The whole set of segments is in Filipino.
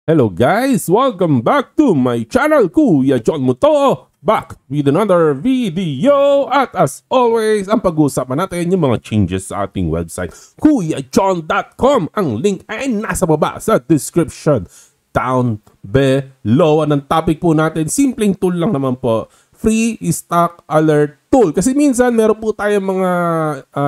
Hello guys! Welcome back to my channel, Kuya John Muto! Back with another video! At as always, ang pag-uusapan natin yung mga changes sa ating website, kuyajohn.com. Ang link ay nasa baba sa description down below. Ang topic po natin, simpleng tool lang naman po, free stock alert tool. Kasi minsan meron po tayong mga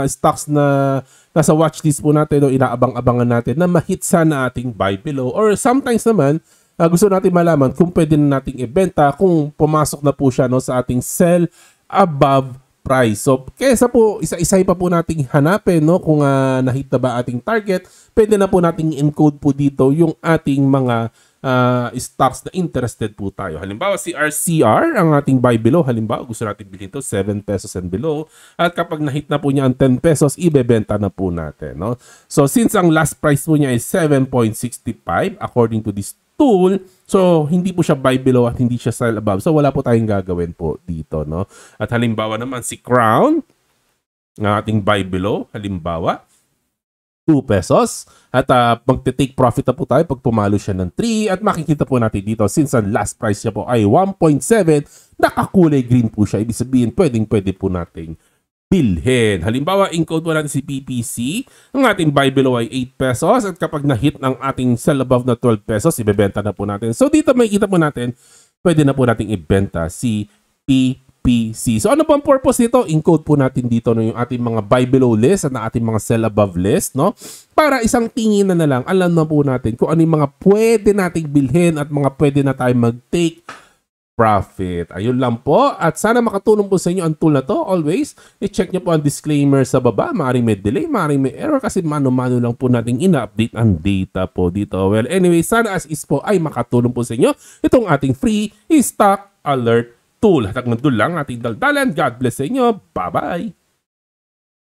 stocks na nasa watchlist po natin o inaabang-abangan natin na ma-hit sana ating buy below. Or sometimes naman, gusto natin malaman kung pwede na nating ibenta kung pumasok na po siya sa ating sell above price. So, kesa po, isa-isay pa po nating hanapin kung na-hit na ba ating target, pwede na po nating encode po dito yung ating mga stocks na interested po tayo. Halimbawa, si RCR, ang ating buy below. Halimbawa, gusto natin bilhin ito, 7 pesos and below. At kapag na-hit na po niya ang 10 pesos, ibebenta na po natin. So, since ang last price po niya is 7.65 according to this tool, so hindi po siya buy below at hindi siya sell above. So, wala po tayong gagawin po dito. At halimbawa naman, si Crown, ang ating buy below, halimbawa, 2 pesos at magte-take profit na po tayo pag pumalo siya ng 3 at makikita po natin dito since ang last price niya po ay 1.7, nakakulay green po siya. Ibig sabihin pwede po nating bilhin. Halimbawa, encode po natin si PPC. Ang ating buy below ay 8 pesos at kapag na-hit ng ating sell above na 12 pesos, ibebenta na po natin. So dito makikita po natin, pwede na po nating ibenta si PPC. So ano po ang purpose nito? Encode po natin dito yung ating mga buy below list at ating mga sell above list, para isang tingin na lang, alam na po natin kung ano yung mga pwede nating bilhin at mga pwede na tayo mag-take profit. Ayun lang po. At sana makatulong po sa inyo ang tool na to. Always, i-check nyo po ang disclaimer sa baba. Maaaring may delay, maaaring may error kasi mano-mano lang po nating ina-update ang data po dito. Well, anyway, sana as is po ay makatulong po sa inyo itong ating free stock alert tool. Hatag ng tool lang ating daldalan. God bless sa inyo. Bye-bye!